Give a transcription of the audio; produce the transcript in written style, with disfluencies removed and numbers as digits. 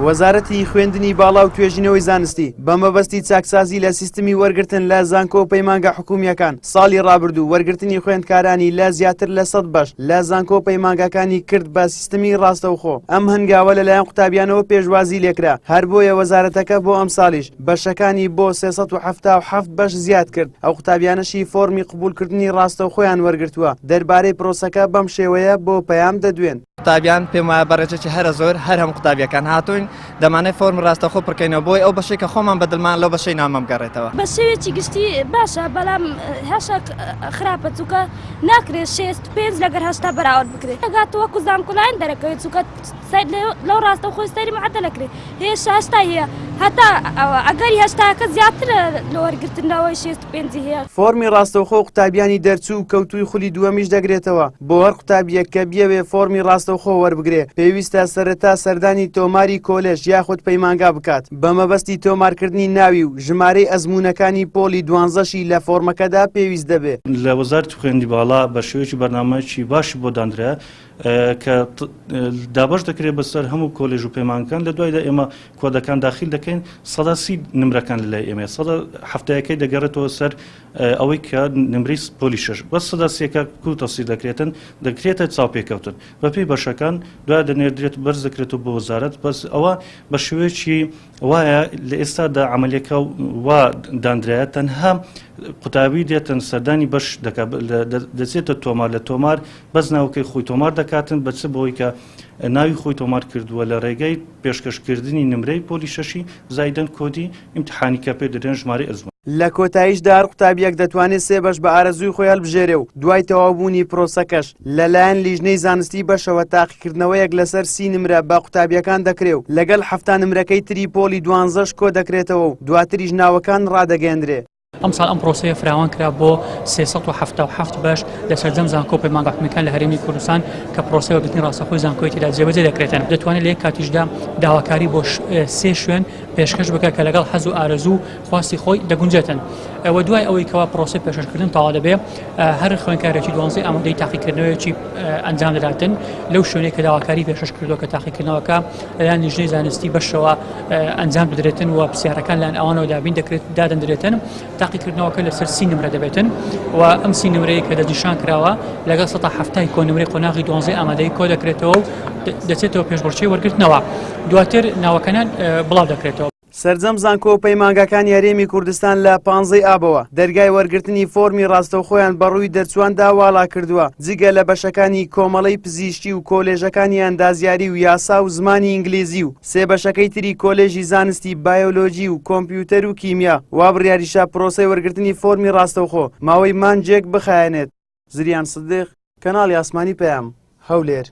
وەزارەتی خوێندنی باڵا و توێژینەوەی زانستی بە مەبەستی چاکسازی لە سیستمی وەرگرتن لە زانکۆ و پەیمانگە حکوومیەکان ساڵی ڕابردوو وەرگرتنی خوێندکارانی لە زیاتر لە 100 بەش لە زانکۆ و پەیمانگەکانی کرد بە سیستمی ڕاستەوخۆ. ئەم هەنگاوە لەلایەن قوتابیانەوە پێشوازی لێکرا، هەر بۆیە وەزارەتەکە بۆ ئەم ساڵیش بەشەکانی بۆ 377 بەش زیاد کرد. ئەو قوتابیانەشی فۆرمی قبولکردنی ڕاستەوخۆیان وەرگرتووە. دەربارەی پرۆسەکە بەم شێوەیە بۆ پەیام دەدوێن. قوتابیان پێم وایە بەڕێچێکی هەرە زۆر هەر هەم قوتابیەکان هاتوین دەمانێت فۆرم ڕاستەوخۆ پڕکەینەوە بۆی ئەو بەشێکە خۆمان بەدڵمان لەو بەشەی نامەم گەڕێتەوە. بە شێوێکی گشتی باشە، بەڵام هێشتا خراپە چووکە ناکرێت 65 لەگەر 80 بەراورد بکرێت. دەگاتە وەکو زانکۆڵایەن دەرەکەوێت چووکە لەو ڕاستەوخۆی سەیری معدەلەکرێت. هێشتا هەیە هەتا ئەگەری هەشتاکە زیاترە لە وەرگرتنەوەی 65 هەیە. فۆرمی ڕاستەوخۆ قوتابیانی دەرچوو کەوتوی خولی دووەمیش دەگرێتەوە. بۆ هەر قوتابیەک کە بیەوێ فۆرمی ڕاستەوخۆ وەربگرێ پێویستە سەرەتا سەردانی تۆماری کۆلێژ یاخود پەیمانگا بکات بە مەبەستی تۆمارکردنی ناوی و ژمارەی ئەزموونەکانی پۆلی 12شی لە فۆرمەکەدا پێویست دەبێت. لە وەزارەتی خوێندنی باڵا بە شێوەیەکی بەرنامەیەکی باشی بۆ دانرا کە دابەش دەکرێت بەسەر هەموو کۆلێژ و پەیمانگەکان لە دوایدا ئێمە کۆدەکان داخل دەکەین 130 نمرەکان لەلای ئێمە 170ەکەی دەگەڕێتەوە سەر ئەوەی کە نمرەی پۆلی 6 بەس 130ەکە کوتەسی دەکرێتە چاوپێکەوتن بەپێی بەشەکان دوای دەنێردرێت بەرز دەکرێتەوە بۆ وەزارەت. بەس ئەوە بە شێوەیەکی وایە لە ئێستادا عملیەکە وا دانرایە تەنها قوتابی دێتن سەردانی بەش دەچێتە تۆمار لە تۆمار بەس ناوکەی خۆی تۆمار دەکاتن بەچ بۆی کە ناوی خۆی تۆمار کردووە لە ڕێگەی پێشکەشکردنی نمرەی پۆلی 6 زایدەن کۆدی ئیمتحانی کە پێ دەدرێن ژمارەی ئەزموون. لە کۆتاییشدا هەر قوتابیەک دەتوانێت 3 بەش بە ئارەزووی خۆی هەڵبژێرێ و دوای تەواوبوونی پرۆسەکەش لەلایەن لیژنەی زانستی بەشەوە تاقیکردنەوەیەک لەسەر 30 نمرە بە قوتابیەکان دەکرێت و لەگەڵ 7 نمرەکەی تری پۆلی 12ش کۆ دەکرێتەوە و دواتریش ناوەکان ڕادەگەێنرێ. ئەم ساڵ ئەم پرۆسەیە فراوان کرا بۆ 377 بەش لە سەرجەم زانکۆ و پەیمانگە حکوومیەکان لە هەرێمی کوردستان کە پرۆسەی وەرگرتنی ڕاستەوخۆی زانکۆی تێدا جێبەجێ دەکرێتن. دەتوانێت لە یەک کاتیشدا داواکاری بۆ 3 شوێن پێشکەش بکات کە لەگەڵ حەز و ئارەزوو خواستی خۆی دەگونجێتن. ئەوە دوای ئەوەی کەوا پرۆسەی پێشکەشکردن تەواو دەبێت هەر خوێندکارێکی 12 ئامادەی تاقیکردنەوەیەکی ئەنجام دەداتن لەو شوێنەی کە داواکاری پێشکەش کردووە کە تاقیکردنەوەکە لەلایەن لیژنەی زانستی بەشەوە ئەنجام بدرێتن و پرسیارەکان لەلایەن ئەوانەوە دابین دەکرێت دادەنرێتن. تاقیکردنەوەکە لەسەر 30 نمرە دەبێتن و ئەم 30 نمرەیە کە دەدیشان کراوە لەگەڵ 170 کۆنمرەی قۆناغی 12 ئامادەی کۆ دەکرێتەوە و دەچێتەوە پێشبڕکێی وەرگرتنەوە دواتر ناوەکانیان بڵاو دەکرێتەوە. سەرجەم زانکۆ و پەیمانگەکانی هەرێمی کوردستان لە 15 ئابەوە دەرگای وەرگرتنی فۆرمی ڕاستەوخۆیان بەڕووی دەرچواندا واڵا کردووە جگە لە بەشەکانی کۆمەڵەی پزیشکی و کۆلێژەکانی ئەندازیاری و یاسا و زمانی ئینگلیزی و 3 بەشەکەی تری کۆلێژی زانستی بایۆلۆژی و کۆمپیوتەر و کیمیا وا بڕیاریشە پرۆسەی وەرگرتنی فۆرمی ڕاستەوخۆ ماوەی مانجێک بخایەنێت. زریان سدیق، کەناڵی ئاسمانی پەیام، هەولێر.